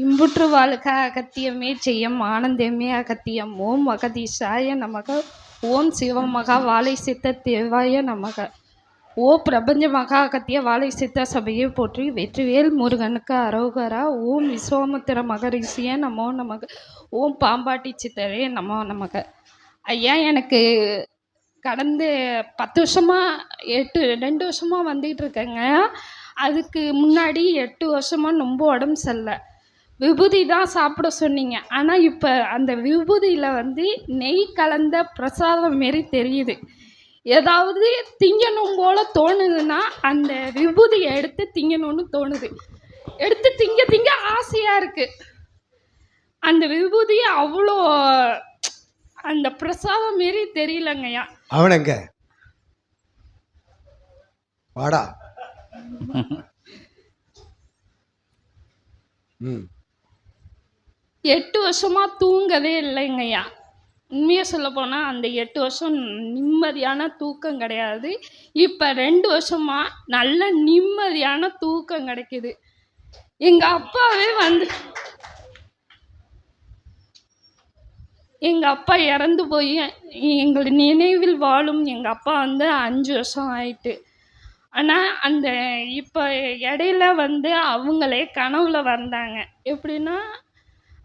இன்புற்று வாழ்க அகத்தியமே செய்யம் ஆனந்தமே அகத்தியம். ஓம் அகதீஷாய நமக. ஓம் சிவமகா வாழை சித்த தேவாய நமக. ஓ பிரபஞ்ச மகா அகத்திய வாழை சித்த சபையை போற்றி. வெற்றிவேல் முருகனுக்கு அரோகரா. ஓம் விஸ்வாமுத்திர மகரிஷிய நமோ நமக. ஓம் பாம்பாட்டி சித்தரே நமோ நமக. ஐயா, எனக்கு கடந்த 10 வருஷமா 2 வருஷமா வந்துகிட்டு இருக்கேங்க. அதுக்கு முன்னாடி 8 வருஷமா ரொம்ப உடம்பு சரியில்லை. விபூதி தான் சாப்பிட சொன்னீங்க. ஆனால் இப்போ அந்த விபூதியில் நெய் கலந்த பிரசாதம் மாரி தெரியுது. ஏதாவது திங்கணும் போல் தோணுதுன்னா அந்த விபூதியை எடுத்து திங்கணும்னு தோணுது. எடுத்து திங்க திங்க ஆசையாக இருக்குது. அந்த விபூதி அவ்வளோ அந்த பிரசாதம் மாரி தெரியலங்கய்யா. அவனங்க வாடா. 8 வருஷமா தூங்கவே இல்லைங்கய்யா. உண்மையாக சொல்ல போனால் அந்த 8 வருஷம் நிம்மதியான தூக்கம் கிடையாது. இப்போ 2 வருஷமா நல்ல நிம்மதியான தூக்கம் கிடைக்குது. எங்கள் அப்பாவே எங்கள் அப்பா இறந்து போய் எங்கள் நினைவில் வாழும் எங்கள் அப்பா 5 வருஷம் ஆயிட்டு. ஆனால் அந்த இப்போ இடையில அவங்களே கனவுல வந்தாங்க. எப்படின்னா,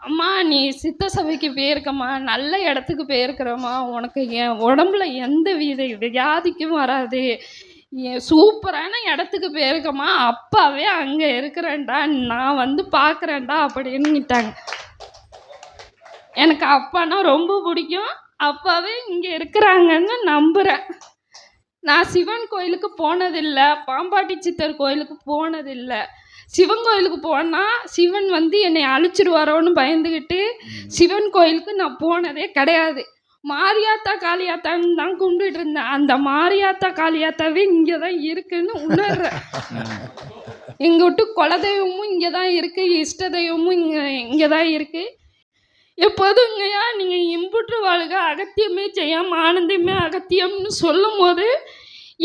அம்மா நீ சித்த சபைக்கு போயிருக்கம்மா, நல்ல இடத்துக்கு போயிருக்கிறம்மா, உனக்கு என் உடம்புல எந்த வியாதிக்கும் வராது, சூப்பரான இடத்துக்கு போயிருக்கம்மா, அப்பாவே அங்கே இருக்கிறேன்டா, நான் பார்க்குறேன்டா அப்படின்னுட்டாங்க. எனக்கு அப்பானா ரொம்ப பிடிக்கும். அப்பாவே இங்கே இருக்கிறாங்கன்னு நம்புகிறேன். நான் சிவன் கோயிலுக்கு போனதில்லை, பாம்பாட்டி சித்தர் கோயிலுக்கு போனதில்லை. சிவன் கோயிலுக்கு போனால் சிவன் என்னை அழிச்சிடுவாரோன்னு பயந்துக்கிட்டு சிவன் கோயிலுக்கு நான் போனதே கிடையாது. மாரியாத்தா காளியாத்தான்னு தான் கும்பிட்டு இருந்தேன். அந்த மாரியாத்தா காளியாத்தாவே இங்கே தான் இருக்குன்னு உணர்றேன். எங்கள் விட்டு குலதெய்வமும் இங்கே தான் இருக்குது, இஷ்ட தெய்வமும் இங்கே தான் இருக்குது. எப்போதுங்கய்யா நீங்கள் இன்புற்று வாழ்க அகத்தியமே செய்யாம ஆனந்தமே அகத்தியம்னு சொல்லும் போது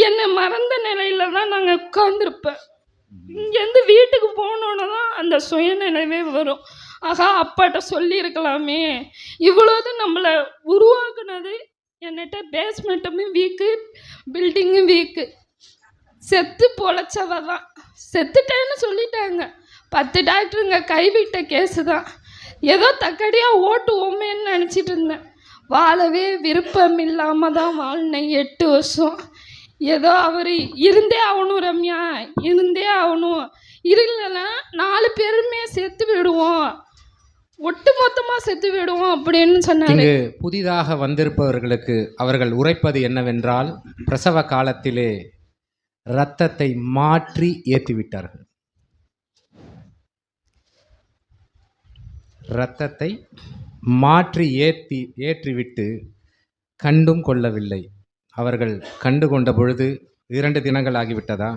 என்னை மறந்த நிலையில தான் நாங்கள் உட்கார்ந்துருப்பேன். இங்கேருந்து வீட்டுக்கு போனோன்னு தான் அந்த சுயநினைவே வரும். ஆகா, அப்பாட்ட சொல்லியிருக்கலாமே, இவ்வளோது நம்மளை உருவாக்குனது. என்கிட்ட பேஸ்மெண்ட்டுமே வீக்கு, பில்டிங்கும் வீக்கு. செத்து பொழைச்சவ தான், செத்துட்டேன்னு சொல்லிட்டாங்க. 10 டாக்டருங்க கைவிட்ட கேஸு தான். ஏதோ தக்கடியாக ஓட்டுவோமேன்னு நினச்சிட்டு இருந்தேன். வாழவே விருப்பம் இல்லாமல் தான் வாழ்னேன் 8 வருஷம். ஏதோ அவர் இருந்தே ஆகணும் ரம்யா, இருந்தே ஆகணும், இல்லைன்னா 4 பேருமே செத்து விடுவோம், ஒட்டு மொத்தமாக செத்து விடுவோம் அப்படின்னு சொன்னாங்க. புதிதாக வந்திருப்பவர்களுக்கு அவர்கள் உரைப்பது என்னவென்றால், பிரசவ காலத்திலே இரத்தத்தை மாற்றி ஏற்றிவிட்டார்கள். இரத்தத்தை மாற்றி ஏற்றிவிட்டு கண்டும் கொள்ளவில்லை. அவர்கள் கண்டு கொண்ட பொழுது 2 தினங்கள் ஆகிவிட்டதா?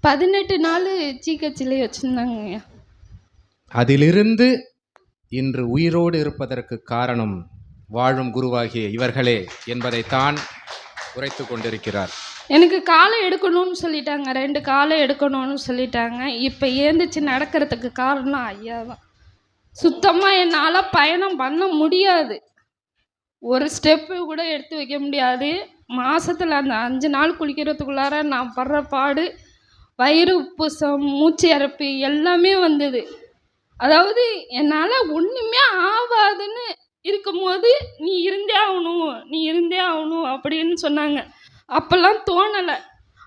18 நாள் ஜிஹெச்சிலே வச்சுருந்தாங்க. அதிலிருந்து இன்று உயிரோடு இருப்பதற்கு காரணம் வாழும் குருவாகிய இவர்களே என்பதைத்தான் உரைத்து கொண்டிருக்கிறார். எனக்கு காலை எடுக்கணும்னு சொல்லிட்டாங்க, 2 காலை எடுக்கணும்னு சொல்லிட்டாங்க. இப்போ ஏந்திச்சு நடக்கிறதுக்கு காரணம் ஐயா தான். சுத்தமாக என்னால் பயணம் பண்ண முடியாது, ஒரு ஸ்டெப்பு கூட எடுத்து வைக்க முடியாது. மாதத்தில் அந்த 5 நாள் குளிக்கிறதுக்குள்ளார நான் படுற பாடு, வயிறு உப்புசம், மூச்சு இறப்பு எல்லாமே வந்தது. அதாவது என்னால் ஒன்றுமே ஆகாதுன்னு இருக்கும்போது நீ இருந்தே ஆகணும் அப்படின்னு சொன்னாங்க. அப்போல்லாம் தோணலை.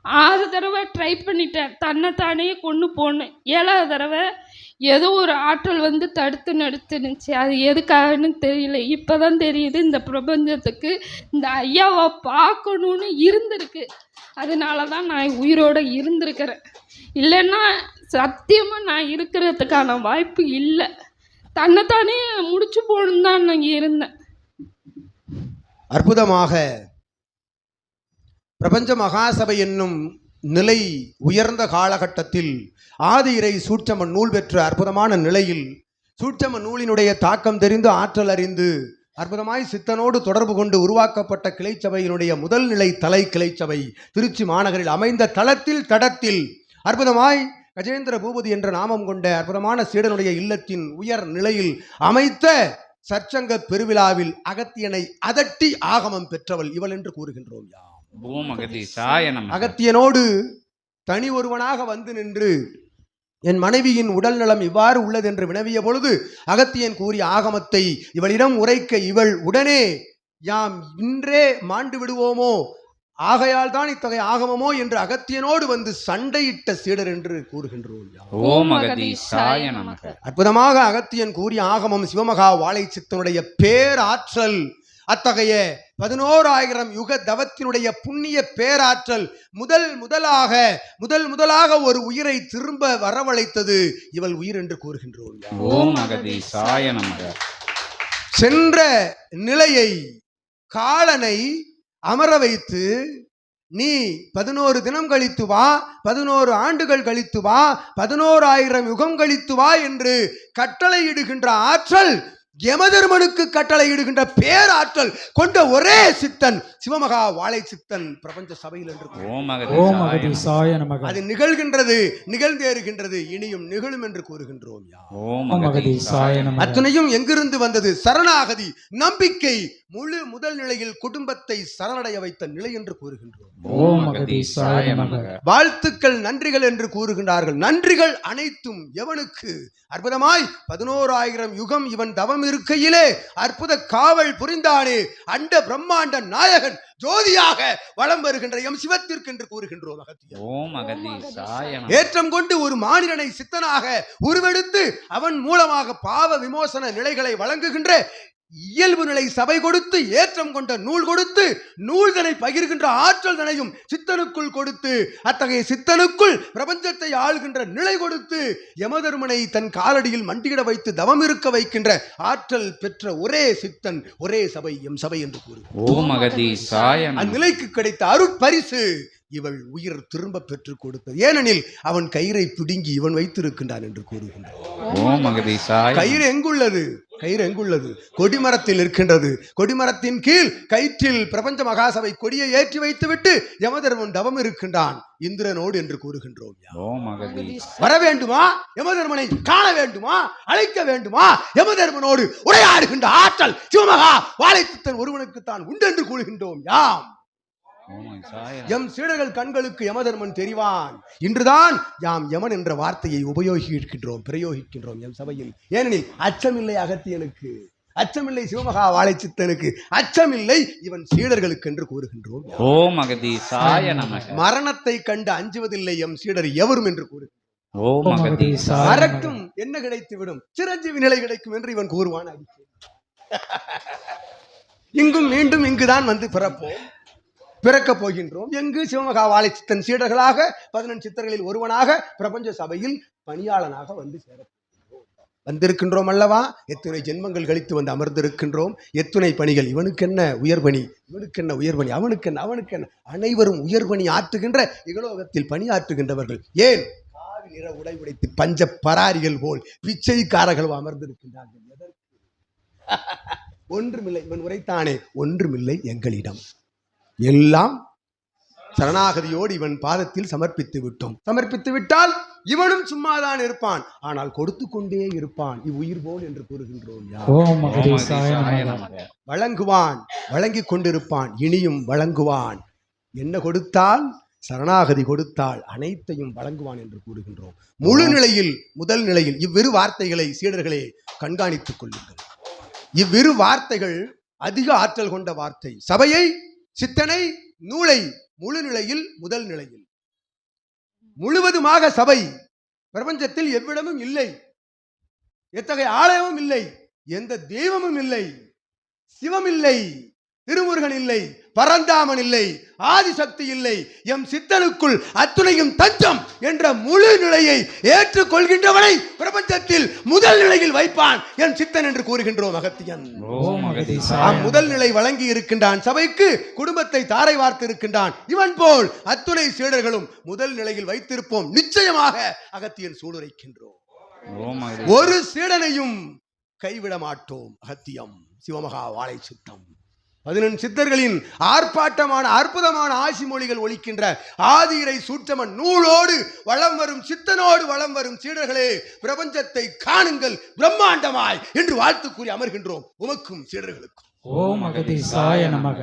6 தடவை ட்ரை பண்ணிட்டேன், தன்னைத்தானே கொண்டு போனேன். 7ஆவது தடவை ஏதோ ஒரு ஆற்றல் தடுத்து நிறுத்துனுச்சு. அது எதுக்காகன்னு தெரியல. இப்போ தான் தெரியுது, இந்த பிரபஞ்சத்துக்கு இந்த ஐயாவை பார்க்கணுன்னு இருந்திருக்கு. அதனால தான் நான் உயிரோடு இருந்திருக்கிறேன். இல்லைன்னா சத்தியமாக நான் இருக்கிறதுக்கான வாய்ப்பு இல்லை. தன்னைத்தானே முடிச்சு போகணும் தான் நான் இருந்தேன். அற்புதமாக பிரபஞ்ச மகாசபை என்னும் நிலை உயர்ந்த காலகட்டத்தில் ஆதி இறை சூட்சம நூல் பெற்ற அற்புதமான நிலையில் சூட்சம நூலினுடைய தாக்கம் தெரிந்து ஆற்றல் அறிந்து அற்புதமாய் சித்தனோடு தொடர்பு கொண்டு உருவாக்கப்பட்ட கிளைச்சபையினுடைய முதல் நிலை தலை கிளைச்சபை திருச்சி மாநகரில் அமைந்த தடத்தில் அற்புதமாய் கஜேந்திர பூபதி என்ற நாமம் கொண்ட அற்புதமான சீடனுடைய இல்லத்தின் உயர் நிலையில் அமைத்த சற்சங்க பெருவிழாவில் அகத்தியனை அதட்டி ஆகமம் பெற்றவள் இவள் என்று கூறுகின்றோம் யாம். ஓம் அகதீசாய நமக. அகத்தியனோடு தனி ஒருவனாக வந்து நின்று என் மனைவியின் உடல் நலம் இவ்வாறு உள்ளது என்று வினவிய பொழுது அகத்தியன் கூறிய ஆகமத்தை இவளிடம் உரைக்க இவள் உடனே யாம் இன்றே மாண்டு விடுவோமோ, ஆகையால் தான் இத்தகைய ஆகமமோ என்று அகத்தியனோடு வந்து சண்டையிட்ட சீடர் என்று கூறுகின்றோம். ஓம் அகதீசாய நமக. அற்புதமாக அகத்தியன் கூறிய ஆகமம் சிவமகா வாழைச்சித்தனுடைய பேராற்றல். அத்தகைய 11,000 யுக தவத்தினுடைய புண்ணிய பேராற்றல் முதலாக ஒரு உயிரை திரும்ப வரவழைத்தது இவள் உயிர் என்று கூறுகின்றோம். ஓம் அகதீசாய நமக. சென்ற நிலையை காலனை அமர வைத்து நீ 11 தினம் கழித்து வா, 11 ஆண்டுகள் கழித்து வா, 11,000 யுகம் கழித்து வா என்று கட்டளையிடுகின்ற ஆற்றல், யமதர்மனுக்கு கட்டளையிடுகின்ற பேராற்றல் கொண்ட ஒரே சித்தன் சிவமகா வாழை சித்தன் பிரபஞ்ச சபையில் என்று. ஓம் அகதீசாய நமக. அது நிகழ்கின்றது, நிகழ்ந்தேறுகின்றது, இனியும் நிகழும் என்று கூறுகின்றோம். ஓம் அகதீசாய நமக. அத்தனையும் எங்கிருந்து வந்தது? சரணாகதி, நம்பிக்கை. முதல் நிலையில் குடும்பத்தை சரணடைய வைத்த நிலை என்று கூறுகின்றோம். ஓம் அகதீசாய நமக. வாழ்த்துக்கள், நன்றிகள் என்று கூறுகின்றார்கள். நன்றிகள் அனைத்தும் எவனுக்கு? அற்புதமாய் 11,000 யுகம் இவன் தவம் இருக்கையிலே அற்புத காவல் புரிந்தானே அண்ட பிரம்மாண்ட நாயகன் ஜோதியாக வலம் வருகின்ற எம் சிவத்திற்கு என்று கூறுகின்றோம். ஓம் அகதீசாய நமக. ஏற்றம் கொண்டு ஒரு மானிடனை சித்தனாக உருவெடுத்து அவன் மூலமாக பாவ விமோசன நிலைகளை வழங்குகின்ற இயல்பு நிலை சபை கொடுத்து, ஏற்றம் கொண்ட நூல் கொடுத்து, நூல்தனை பகிர்கின்ற ஆற்றல் தனையும் சித்தனுக்குள் கொடுத்து, அத்தகைய சித்தனுக்குள் பிரபஞ்சத்தை ஆள்கின்ற நிலை கொடுத்து, யமதர்மனை தன் காலடியில் மண்டியிட வைத்து தவம் இருக்க வைக்கின்ற ஆற்றல் பெற்ற ஒரே சித்தன், ஒரே சபை எம் சபை என்று கூறுகிறோம். ஓம் அகதீசாய நமக. அந்நிலைக்கு கிடைத்த அருட்பரிசு இவள் உயிர் திரும்ப பெற்றுக் கொடுத்தது. ஏனெனில் அவன் கயிறை பிடுங்கி இவன் வைத்திருக்கின்றான் என்று கூறுகின்றான். ஓம் அகதீசாய. கயிறு எங்குள்ளது? கயிறு எங்குள்ளது? கொடிமரத்தில் இருக்கின்றது. கொடிமரத்தின் கீழ் கயிற்றில் பிரபஞ்ச மகாசபை கொடியை ஏற்றி வைத்துவிட்டு யமதர்மன் தவம் இருக்கின்றான் இந்திரனோடு என்று கூறுகின்றோம். ஓம் அகதீசாய. வர வேண்டுமா? யமதர்மனை காண வேண்டுமா? அழைக்க வேண்டுமா? யமதர்மனோடு உரையாடுகின்ற ஆற்றல் சிவமகா வாழைச்சித்தன் ஒருவனுக்குத்தான் உண்டு என்று கூறுகின்றோம். யாம் எம் சீடர்கள் கண்களுக்கு யமதர்மன் தெரிவான். இன்றுதான் யாம் யமன் என்ற வார்த்தையை பிரயோகிக்கின்றோம் எம் சபையில். ஏனெனில் அச்சமில்லை அகத்தியனுக்கு, அச்சமில்லை சிவமகா வாழைச்சித்தனுக்கு, அச்சமில்லை இவன் சீடர்களுக்கு என்று கூறுகின்றோம். ஓம் அகதீசாய நமக. மரணத்தை கண்டு அஞ்சுவதில்லை எம் சீடர் எவரும் என்று கூறுகின்றோம். ஓம் அகதீசாய. மறக்கும் என்ன கிடைத்து விடும், சிரஞ்சீவி நிலை கிடைக்கும் என்று இவன் கூறுவான். இங்கும் மீண்டும் இங்குதான் வந்து பிறக்கப் போகின்றோம். எங்கு? சிவமகா வாழைச்சித்தன் சீடர்களாக 11 சித்தர்களில் ஒருவனாக பிரபஞ்ச சபையில் பணியாளனாக வந்து வந்திருக்கின்றோம் அல்லவா? எத்தனை ஜென்மங்கள் கழித்து வந்து அமர்ந்திருக்கின்றோம். எத்துணை பணிகள். இவனுக்கென்ன உயர்பணி, இவனுக்கென்ன உயர்பணி, அவனுக்கென்ன அவனுக்கென்ன உயர்பணி ஆற்றுகின்ற இகலோகத்தில் பணியாற்றுகின்றவர்கள். ஏன்? காவி நிற உடை உடைத்து பஞ்ச பராரிகள் போல் பிச்சைக்காரர்கள் அமர்ந்திருக்கின்றார்கள். எதற்கு? ஒன்றுமில்லை. இவன் உரைத்தானே, ஒன்றுமில்லை எங்களிடம், எல்லாம் சரணாகதியோடு இவன் பாதத்தில் சமர்ப்பித்து விட்டோம். சமர்ப்பித்து விட்டால் இவனும் சும்மாதான் இருப்பான், ஆனால் கொடுத்து கொண்டே இருப்பான் இவ்வுயிர் போல் என்று கூறுகின்றோம். வழங்குவான், வழங்கிக் கொண்டிருப்பான், இனியும் வழங்குவான். என்ன கொடுத்தால்? சரணாகதி கொடுத்தால் அனைத்தையும் வழங்குவான் என்று கூறுகின்றோம். முழு நிலையில், முதல் நிலையில் இவ்விரு வார்த்தைகளை சீடர்களே கண்காணித்துக் கொள்ளுங்கள். இவ்விரு வார்த்தைகள் அதிக ஆற்றல் கொண்ட வார்த்தை. சபையை, சித்தனை, நூலை முழு நிலையில், முதல் நிலையில் முழுவதுமாக சபை. பிரபஞ்சத்தில் எவ்விடமும் இல்லை, எத்தகைய ஆலயமும் இல்லை, எந்த தெய்வமும் இல்லை, சிவம் இல்லை, திருமுருகன் இல்லை, பரந்தாமன் இல்லை, ஆதிசக்தி இல்லை, எம் சித்தனுக்குள் அத்துணையும் தஞ்சம் என்ற முழு நிலையை ஏற்றுக்கொள்கின்றவனை பிரபஞ்சத்தில் முதல் நிலையில் வைப்பான் என் சித்தன் என்று கூறுகின்றோம். அகத்தியன் முதல் நிலை வழங்கி இருக்கின்றான். சபைக்கு குடும்பத்தை தாரை வார்த்து இருக்கின்றான். இவன் போல் அத்துணை சீடர்களும் முதல் நிலையில் வைத்திருப்போம். நிச்சயமாக அகத்தியன் சூளுரைக்கின்றோம். ஒரு சீடனையும் கைவிட மாட்டோம். அகத்தியம் சிவமகா வாழை சித்தம். 11 சித்தர்களின் ஆர்ப்பாட்டமான அற்புதமான ஆசி மொழிகள் ஒலிக்கின்ற ஆதியிரை சூட்சம நூலோடு வலம் வரும் சித்தனோடு வலம் வரும் சீடர்களே, பிரபஞ்சத்தை காணுங்கள் பிரம்மாண்டமாய் என்று வாழ்த்து கூறி அமர்கின்றோம். உமக்கும் சீடர்களுக்கும் ஓம் அகதீசாய நமக.